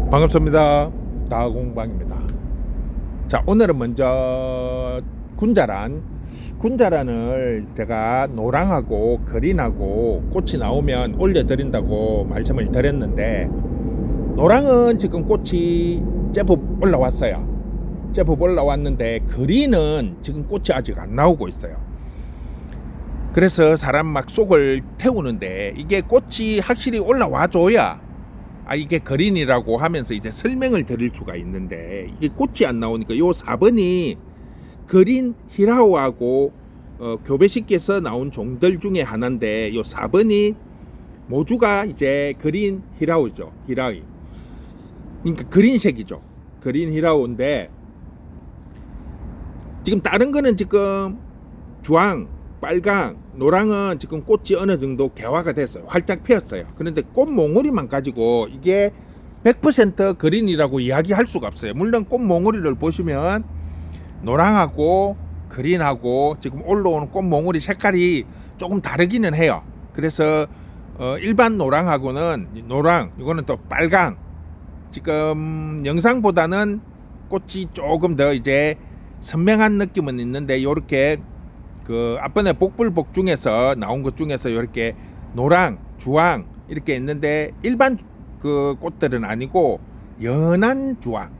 반갑습니다. 다공방입니다. 자, 오늘은 먼저 군자란을 제가 노랑하고 그린하고 꽃이 나오면 올려드린다고 말씀을 드렸는데, 노랑은 지금 꽃이 제법 올라왔어요. 제법 올라왔는데 그린은 지금 꽃이 아직 안 나오고 있어요. 그래서 사람 막 속을 태우는데, 이게 꽃이 확실히 올라와 줘야 이게 그린이라고 하면서 이제 설명을 드릴 수가 있는데, 이게 꽃이 안 나오니까 요 4번이 그린 히라오하고 교배식께서 나온 종들 중에 하나인데, 요 4번이 모주가 이제 그린 히라오죠. 히라이. 그러니까 그린색이죠. 그린 히라오인데, 지금 다른 거는 지금 주황, 빨강, 노랑은 지금 꽃이 어느 정도 개화가 됐어요. 활짝 피었어요. 그런데 꽃 몽우리만 가지고 이게 100% 그린이라고 이야기할 수가 없어요. 물론 꽃 몽우리를 보시면 노랑하고 그린하고 지금 올라오는 꽃 몽우리 색깔이 조금 다르기는 해요. 그래서 일반 노랑하고는 노랑, 이거는 또 빨강. 지금 영상보다는 꽃이 조금 더 이제 선명한 느낌은 있는데, 요렇게 그 앞번에 복불복 중에서 나온 것 중에서 이렇게 노랑, 주황 이렇게 있는데, 일반 그 꽃들은 아니고 연한 주황,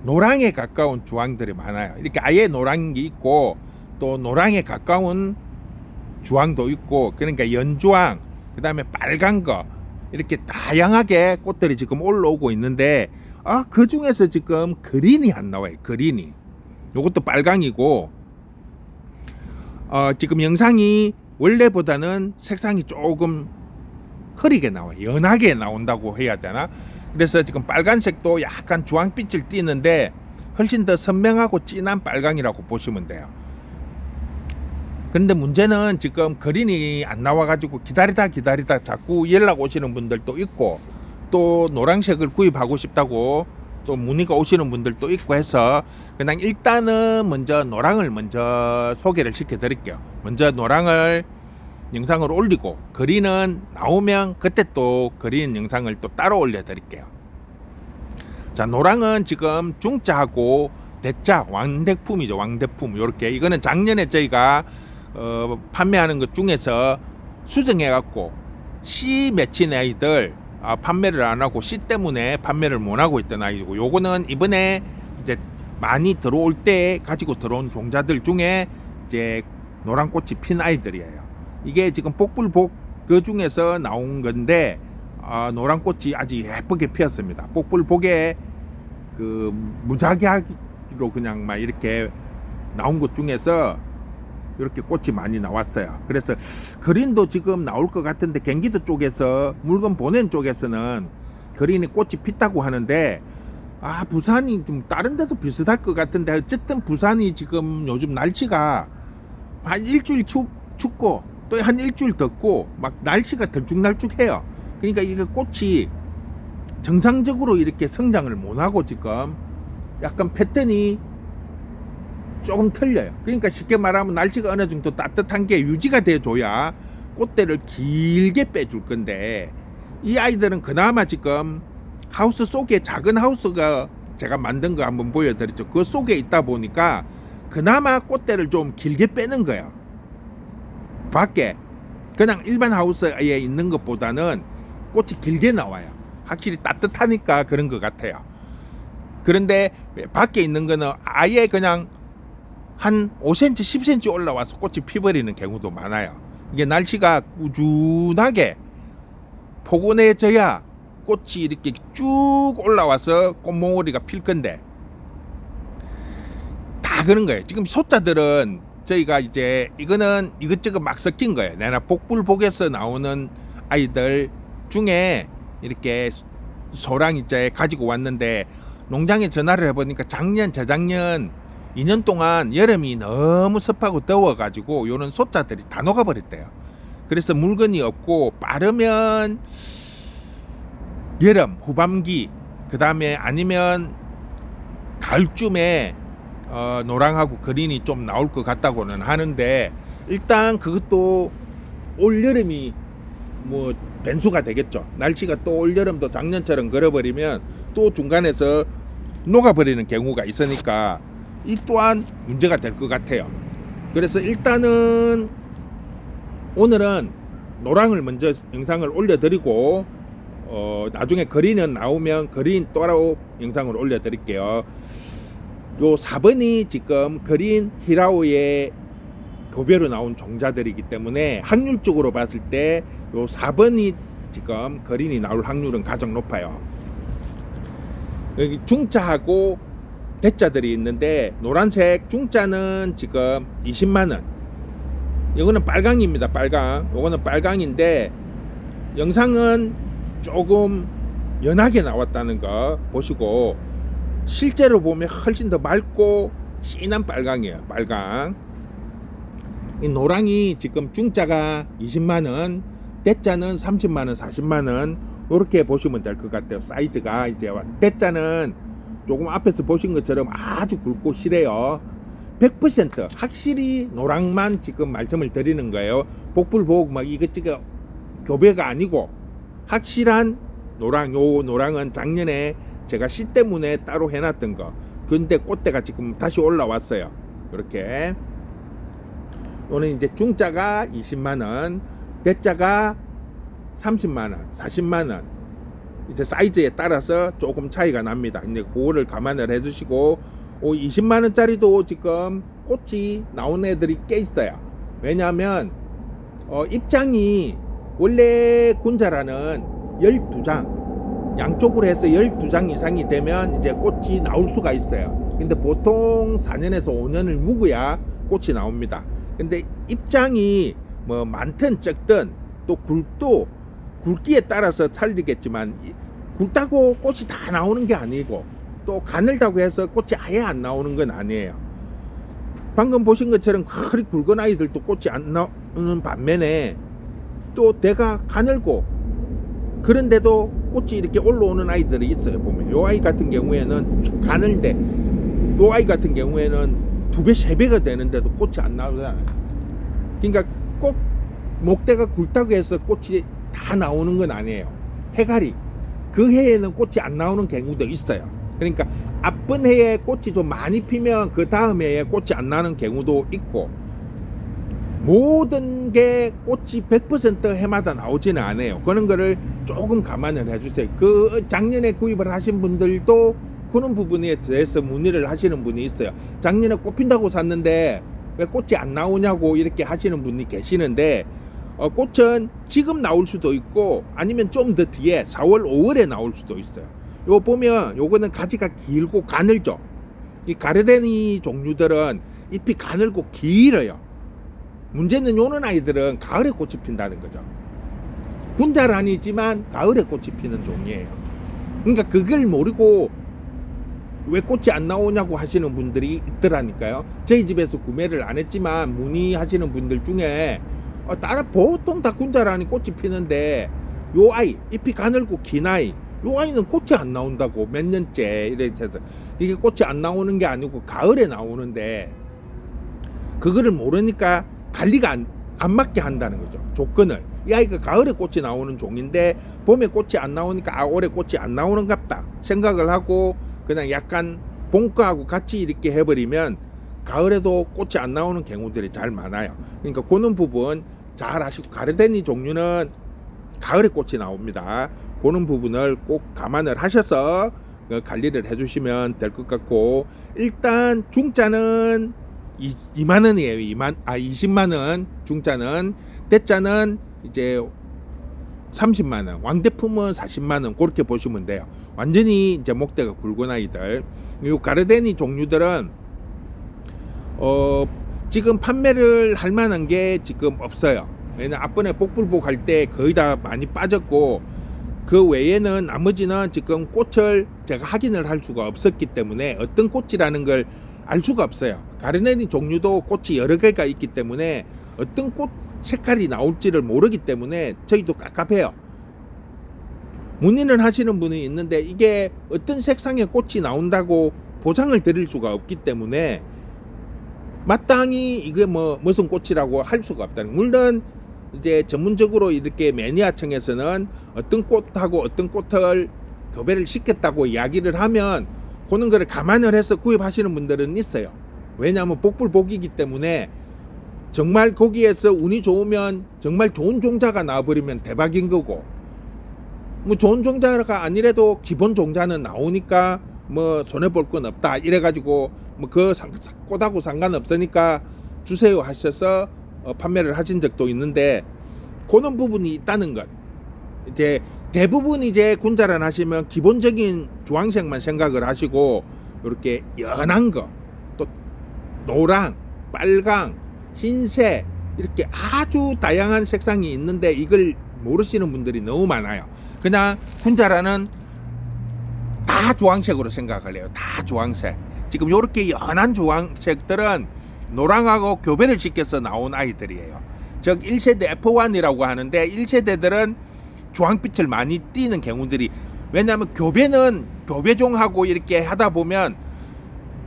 노랑에 가까운 주황들이 많아요. 이렇게 아예 노랑이 있고 또 노랑에 가까운 주황도 있고, 그러니까 연주황, 그 다음에 빨간 거, 이렇게 다양하게 꽃들이 지금 올라오고 있는데, 그 중에서 지금 그린이 안 나와요. 그린이. 요것도 빨강이고, 지금 영상이 원래보다는 색상이 조금 흐리게 나와요. 연하게 나온다고 해야 되나? 그래서 지금 빨간색도 약간 주황빛을 띠는데 훨씬 더 선명하고 진한 빨강이라고 보시면 돼요. 그런데 문제는 지금 그린이 안 나와가지고 기다리다 자꾸 연락 오시는 분들도 있고, 또 노란색을 구입하고 싶다고 또 문의가 오시는 분들도 있고 해서, 그냥 일단은 먼저 노랑을 먼저 소개를 시켜 드릴게요. 먼저 노랑을 영상을 올리고, 그린은 나오면 그때 또 그린 영상을 또 따로 올려 드릴게요. 자, 노랑은 지금 중자하고 대자, 왕대품이죠. 왕대품. 요렇게, 이거는 작년에 저희가 판매하는 것 중에서 수정해 갖고 C 맺힌 아이들 판매를 안 하고 C 때문에 판매를 못 하고 있던 아이고, 요거는 이번에 이제 많이 들어올 때 가지고 들어온 종자들 중에 이제 노란 꽃이 핀 아이들이에요. 이게 지금 복불복 그 중에서 나온 건데, 노란 꽃이 아주 예쁘게 피었습니다. 복불복에 그 무작위로 그냥 막 이렇게 나온 것 중에서 이렇게 꽃이 많이 나왔어요. 그래서 그린도 지금 나올 것 같은데, 경기도 쪽에서 물건 보낸 쪽에서는 그린이 꽃이 폈다고 하는데, 부산이 좀 다른 데도 비슷할 것 같은데, 어쨌든 부산이 지금 요즘 날씨가 한 일주일 춥고 또 한 일주일 덥고 막 날씨가 들쭉날쭉해요. 그러니까 이게 꽃이 정상적으로 이렇게 성장을 못하고 지금 약간 패턴이 조금 틀려요. 그러니까 쉽게 말하면 날씨가 어느 정도 따뜻한 게 유지가 돼줘야 꽃대를 길게 빼줄 건데, 이 아이들은 그나마 지금 하우스 속에 작은 하우스가 제가 만든 거 한번 보여드렸죠. 그 속에 있다 보니까 그나마 꽃대를 좀 길게 빼는 거예요. 밖에 그냥 일반 하우스에 있는 것보다는 꽃이 길게 나와요. 확실히 따뜻하니까 그런 것 같아요. 그런데 밖에 있는 거는 아예 그냥 한 5cm, 10cm 올라와서 꽃이 피버리는 경우도 많아요. 이게 날씨가 꾸준하게 포근해져야 꽃이 이렇게 쭉 올라와서 꽃몽오리가 필 건데, 다 그런 거예요. 지금 소자들은 저희가 이제 이거는 이것저것 막 섞인 거예요. 내가 복불복에서 나오는 아이들 중에 이렇게 소랑이자에 가지고 왔는데, 농장에 전화를 해보니까 작년, 재작년 2년 동안 여름이 너무 습하고 더워가지고 요런 소자들이 다 녹아버렸대요. 그래서 물건이 없고, 빠르면 여름 후반기, 그 다음에 아니면 가을쯤에 노랑하고 그린이 좀 나올 것 같다고는 하는데, 일단 그것도 올 여름이 뭐 변수가 되겠죠. 날씨가 또 올 여름도 작년처럼 걸어버리면 또 중간에서 녹아버리는 경우가 있으니까 이 또한 문제가 될 것 같아요. 그래서 일단은 오늘은 노랑을 먼저 영상을 올려드리고 나중에 거리는 나오면 거린 또라오 영상을 올려드릴게요. 요 4번이 지금 거린 히라오의 교배로 나온 종자들이기 때문에 확률적으로 봤을 때 요 4번이 지금 거린이 나올 확률은 가장 높아요. 여기 중자하고 대자들이 있는데 노란색 중자는 지금 20만원, 이거는 빨강입니다. 빨강. 요거는 빨강인데 영상은 조금 연하게 나왔다는 거 보시고 실제로 보면 훨씬 더 맑고 진한 빨강이에요. 빨강. 이 노랑이 지금 중자가 20만원, 대자는 30만원, 40만원 이렇게 보시면 될 것 같아요. 사이즈가 이제 대자는 조금 앞에서 보신 것처럼 아주 굵고 실해요. 100% 확실히 노랑만 지금 말씀을 드리는 거예요. 복불복 막 이것저것 교배가 아니고 확실한 노랑. 요 노랑은 작년에 제가 씨 때문에 따로 해놨던 거. 근데 꽃대가 지금 다시 올라왔어요. 이렇게. 요는 이제 중자가 20만원, 대자가 30만원, 40만원. 이제 사이즈에 따라서 조금 차이가 납니다. 이제 그거를 감안을 해주시고 20만원짜리도 지금 꽃이 나온 애들이 꽤 있어요. 왜냐하면 입장이 원래 군자라는 12장 양쪽으로 해서 12장 이상이 되면 이제 꽃이 나올 수가 있어요. 근데 보통 4년에서 5년을 묵어야 꽃이 나옵니다. 근데 입장이 뭐 많든 적든 또 굵기에 따라서 틀리겠지만 굵다고 꽃이 다 나오는 게 아니고 또 가늘다고 해서 꽃이 아예 안 나오는 건 아니에요. 방금 보신 것처럼 그리 굵은 아이들도 꽃이 안 나오는 반면에 또 대가 가늘고 그런데도 꽃이 이렇게 올라오는 아이들이 있어요. 보면 요 아이 같은 경우에는 가늘데 요 아이 같은 경우에는 2배, 3배가 되는데도 꽃이 안 나오잖아요. 그러니까 꼭 목대가 굵다고 해서 꽃이 다 나오는 건 아니에요. 해갈이 그 해에는 꽃이 안 나오는 경우도 있어요. 그러니까 앞번 해에 꽃이 좀 많이 피면 그 다음 해에 꽃이 안 나는 경우도 있고 모든 게 꽃이 100% 해마다 나오지는 않아요. 그런 거를 조금 감안을 해주세요. 그 작년에 구입을 하신 분들도 그런 부분에 대해서 문의를 하시는 분이 있어요. 작년에 꽃 핀다고 샀는데 왜 꽃이 안 나오냐고 이렇게 하시는 분이 계시는데 꽃은 지금 나올 수도 있고 아니면 좀 더 뒤에 4월 5월에 나올 수도 있어요. 요 보면 요거는 가지가 길고 가늘죠. 이 가르데니 종류들은 잎이 가늘고 길어요. 문제는 요는 아이들은 가을에 꽃이 핀다는 거죠. 군자는 아니지만 가을에 꽃이 피는 종이에요. 그러니까 그걸 모르고 왜 꽃이 안 나오냐고 하시는 분들이 있더라니까요. 저희 집에서 구매를 안 했지만 문의하시는 분들 중에 따라 보통 다 군자라니 꽃이 피는데 요 아이 잎이 가늘고 긴 아이 요 아이는 꽃이 안 나온다고 몇 년째 이렇게 해서 이게 꽃이 안 나오는 게 아니고 가을에 나오는데 그거를 모르니까 관리가 안 맞게 한다는 거죠. 조건을. 이 아이가 가을에 꽃이 나오는 종인데 봄에 꽃이 안 나오니까 올해 꽃이 안 나오는갑다 생각을 하고 그냥 약간 봄거하고 같이 이렇게 해버리면 가을에도 꽃이 안 나오는 경우들이 잘 많아요. 그러니까 그런 부분 잘 아시고 가르데니 종류는 가을에 꽃이 나옵니다. 그런 부분을 꼭 감안을 하셔서 관리를 해주시면 될 것 같고 일단 중자는 2만원이에요. 20만원 중자는 대자는 이제 30만원 왕대품은 40만원 그렇게 보시면 돼요. 완전히 이제 목대가 굵은 아이들 이 가르데니 종류들은 지금 판매를 할 만한 게 지금 없어요. 왜냐면 앞번에 복불복 할 때 거의 다 많이 빠졌고 그 외에는 나머지는 지금 꽃을 제가 확인을 할 수가 없었기 때문에 어떤 꽃이라는 걸 알 수가 없어요. 가르데니 종류도 꽃이 여러 개가 있기 때문에 어떤 꽃 색깔이 나올지를 모르기 때문에 저희도 깝깝해요. 문의를 하시는 분이 있는데 이게 어떤 색상의 꽃이 나온다고 보장을 드릴 수가 없기 때문에 마땅히 이게 무슨 꽃이라고 할 수가 없다는. 물론 이제 전문적으로 이렇게 매니아청에서는 어떤 꽃하고 어떤 꽃을 교배를 시켰다고 이야기를 하면 그런 거를 감안을 해서 구입하시는 분들은 있어요. 왜냐하면 복불복이기 때문에 정말 거기에서 운이 좋으면 정말 좋은 종자가 나와버리면 대박인 거고, 뭐 좋은 종자가 아니래도 기본 종자는 나오니까 뭐 손해볼 건 없다 이래가지고 뭐 그 꽃하고 상관없으니까 주세요 하셔서 판매를 하신 적도 있는데, 그런 부분이 있다는 것. 이제 대부분 이제 군자란 하시면 기본적인 주황색만 생각을 하시고 이렇게 연한 거, 또 노랑, 빨강, 흰색 이렇게 아주 다양한 색상이 있는데 이걸 모르시는 분들이 너무 많아요. 그냥 군자라는 다 주황색으로 생각을 해요. 다 주황색. 지금 이렇게 연한 주황색들은 노랑하고 교배를 시켜서 나온 아이들이에요. 즉 1세대 F1이라고 하는데 1세대들은 주황빛을 많이 띠는 경우들이, 왜냐하면 교배는 교배종하고 이렇게 하다 보면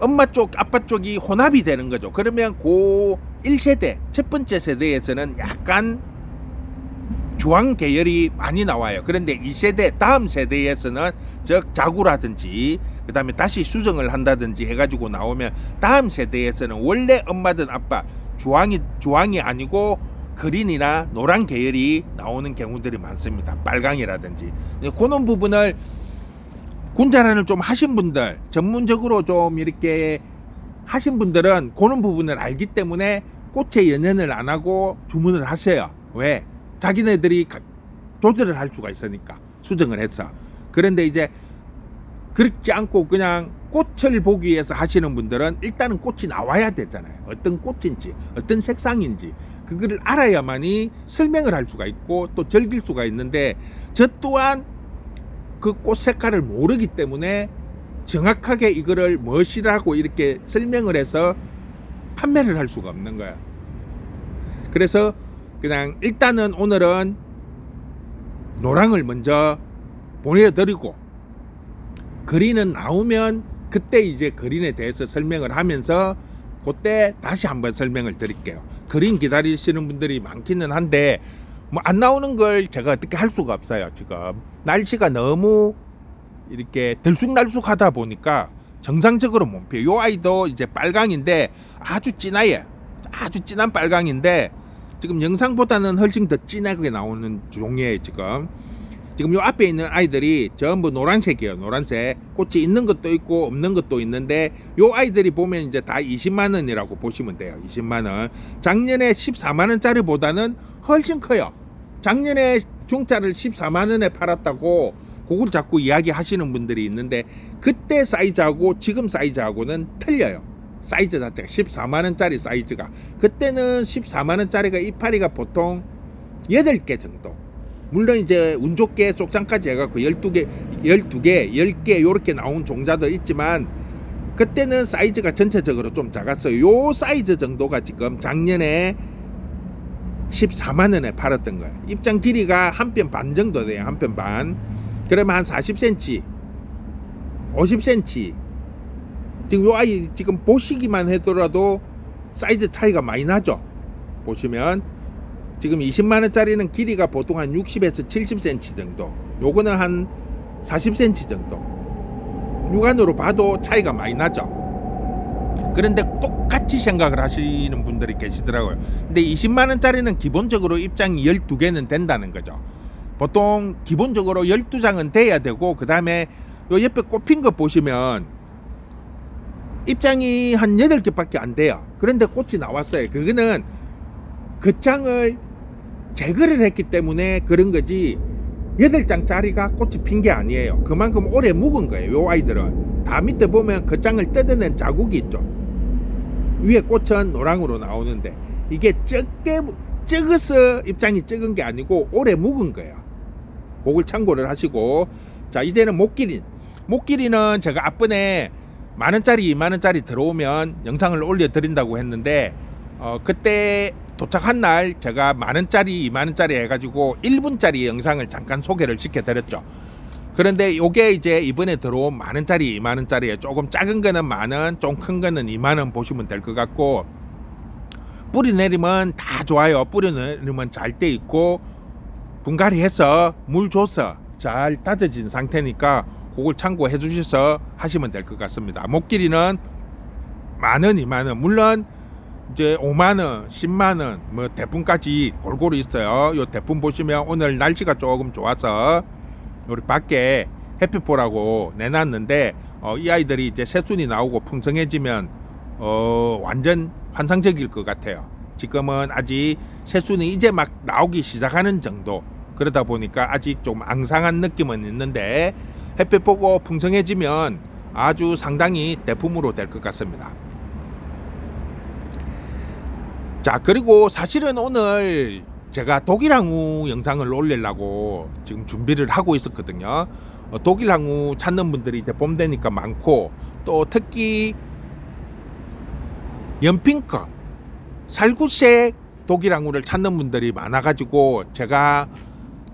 엄마 쪽 아빠 쪽이 혼합이 되는 거죠. 그러면 그 1세대 첫 번째 세대에서는 약간 주황 계열이 많이 나와요. 그런데 2세대 다음 세대에서는 즉 자구라든지 그 다음에 다시 수정을 한다든지 해가지고 나오면 다음 세대에서는 원래 엄마든 아빠 주황이 아니고 그린이나 노란 계열이 나오는 경우들이 많습니다. 빨강이라든지. 그런 부분을 군자란을 좀 하신 분들, 전문적으로 좀 이렇게 하신 분들은 그런 부분을 알기 때문에 꽃에 연연을 안 하고 주문을 하세요. 왜? 자기네들이 조절을 할 수가 있으니까, 수정을 해서. 그런데 이제 그렇지 않고 그냥 꽃을 보기 위해서 하시는 분들은 일단은 꽃이 나와야 되잖아요. 어떤 꽃인지 어떤 색상인지 그거를 알아야만이 설명을 할 수가 있고 또 즐길 수가 있는데, 저 또한 그 꽃 색깔을 모르기 때문에 정확하게 이거를 무엇이라고 이렇게 설명을 해서 판매를 할 수가 없는 거야. 그래서 그냥 일단은 오늘은 노랑을 먼저 보내드리고, 그린은 나오면 그때 이제 그린에 대해서 설명을 하면서 그때 다시 한번 설명을 드릴게요. 그린 기다리시는 분들이 많기는 한데 뭐 안 나오는 걸 제가 어떻게 할 수가 없어요. 지금 날씨가 너무 이렇게 들쑥날쑥하다 보니까 정상적으로 못 피어요. 요 아이도 이제 빨강인데 아주 진해요. 아주 진한 빨강인데 지금 영상보다는 훨씬 더 진하게 나오는 종이에요. 지금 요 앞에 있는 아이들이 전부 노란색이에요. 노란색. 꽃이 있는 것도 있고 없는 것도 있는데 요 아이들이 보면 이제 다 20만 원이라고 보시면 돼요. 20만 원. 작년에 14만 원짜리 보다는 훨씬 커요. 작년에 중짜를 14만 원에 팔았다고 그걸 자꾸 이야기하시는 분들이 있는데, 그때 사이즈하고 지금 사이즈하고는 틀려요. 사이즈 자체가 14만 원짜리 사이즈가, 그때는 14만 원짜리가 이파리가 보통 8개 정도, 물론 이제 운 좋게 쪽장까지 해갖고 12개 10개 요렇게 나온 종자도 있지만 그때는 사이즈가 전체적으로 좀 작았어요. 요 사이즈 정도가 지금 작년에 14만 원에 팔았던 거예요. 입장 길이가 한 편 반 정도 돼요. 한 편 반. 그러면 한 40cm 50cm. 지금 요 아이 지금 보시기만 하더라도 사이즈 차이가 많이 나죠. 보시면 지금 20만원짜리는 길이가 보통 한 60에서 70cm 정도, 요거는 한 40cm 정도, 육안으로 봐도 차이가 많이 나죠. 그런데 똑같이 생각을 하시는 분들이 계시더라고요. 근데 20만원짜리는 기본적으로 입장이 12개는 된다는 거죠. 보통 기본적으로 12장은 돼야 되고, 그 다음에 요 옆에 꼽힌 거 보시면 입장이 한 8개밖에 안 돼요. 그런데 꽃이 나왔어요. 그거는 그 장을 제거를 했기 때문에 그런 거지 8장짜리가 꽃이 핀 게 아니에요. 그만큼 오래 묵은 거예요. 요 아이들은 다 밑에 보면 그 장을 뜯어낸 자국이 있죠. 위에 꽃은 노랑으로 나오는데 이게 적어서 입장이 적은 게 아니고 오래 묵은 거예요. 그걸 참고를 하시고, 자 이제는 목길이는 제가 앞번에 만원짜리 2만원짜리 들어오면 영상을 올려드린다고 했는데 그때 도착한 날 제가 만원짜리 2만원짜리 해가지고 1분짜리 영상을 잠깐 소개를 시켜드렸죠. 그런데 요게 이제 이번에 들어온 만원짜리 2만원짜리에 조금 작은 거는 만원, 좀 큰 거는 2만원 보시면 될 것 같고, 뿌리 내리면 다 좋아요. 뿌리 내리면 잘 돼 있고 분갈이 해서 물 줘서 잘 다져진 상태니까 그걸 참고해 주셔서 하시면 될 것 같습니다. 목길이는 10,000원, 20,000원, 물론 이제 5만원, 10만원, 뭐 대품까지 골고루 있어요. 요 대품 보시면 오늘 날씨가 조금 좋아서 우리 밖에 햇빛 보라고 내놨는데 이 아이들이 이제 새순이 나오고 풍성해지면 완전 환상적일 것 같아요. 지금은 아직 새순이 이제 막 나오기 시작하는 정도. 그러다 보니까 아직 좀 앙상한 느낌은 있는데 햇빛 보고 풍성해지면 아주 상당히 대품으로 될 것 같습니다. 자, 그리고 사실은 오늘 제가 독일항우 영상을 올리려고 지금 준비를 하고 있었거든요. 독일항우 찾는 분들이 이제 봄 되니까 많고, 또 특히 연핑크 살구색 독일항우를 찾는 분들이 많아가지고 제가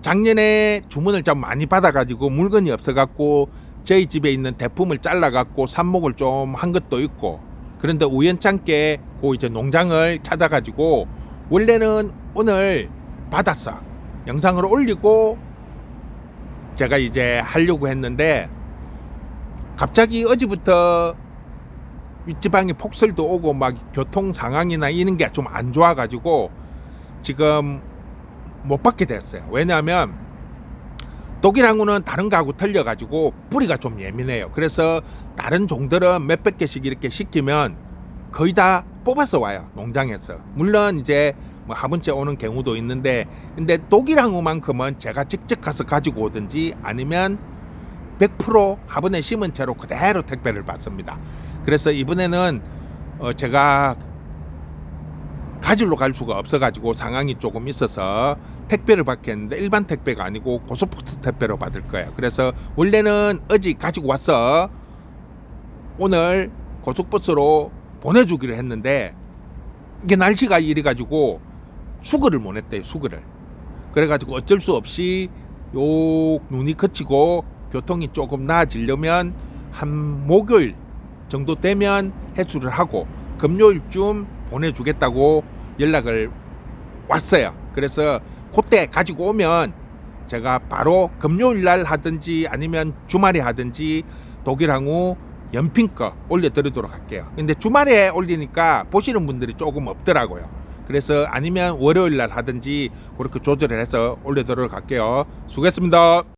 작년에 주문을 좀 많이 받아가지고 물건이 없어갖고 저희 집에 있는 대품을 잘라갖고 삽목을 좀 한 것도 있고, 그런데 우연찮게 그 이제 농장을 찾아가지고 원래는 오늘 받았어. 영상을 올리고 제가 이제 하려고 했는데 갑자기 어제부터 윗지방에 폭설도 오고 막 교통 상황이나 이런 게 좀 안 좋아가지고 지금 못 받게 됐어요. 왜냐하면 독일항우는 다른 거하고 틀려가지고 뿌리가 좀 예민해요. 그래서 다른 종들은 몇백 개씩 이렇게 시키면 거의 다 뽑아서 와요, 농장에서. 물론 이제 뭐 화분째 오는 경우도 있는데, 근데 독일항우만큼은 제가 직접 가서 가지고 오든지 아니면 100% 화분에 심은 채로 그대로 택배를 받습니다. 그래서 이번에는 제가 가지러 갈 수가 없어가지고 상황이 조금 있어서 택배를 받겠는데 일반 택배가 아니고 고속버스 택배로 받을 거예요. 그래서 원래는 어제 가지고 와서 오늘 고속버스로 보내주기로 했는데 이게 날씨가 이래가지고 수거를 못 했대요. 수거를. 그래가지고 어쩔 수 없이 요 눈이 그치고 교통이 조금 나아지려면 한 목요일 정도 되면 해수를 하고 금요일쯤 보내주겠다고 연락을 왔어요. 그래서 그때 가지고 오면 제가 바로 금요일날 하든지 아니면 주말에 하든지 독일항우 연핑거 올려드리도록 할게요. 근데 주말에 올리니까 보시는 분들이 조금 없더라고요. 그래서 아니면 월요일날 하든지 그렇게 조절을 해서 올려드리도록 할게요. 수고했습니다.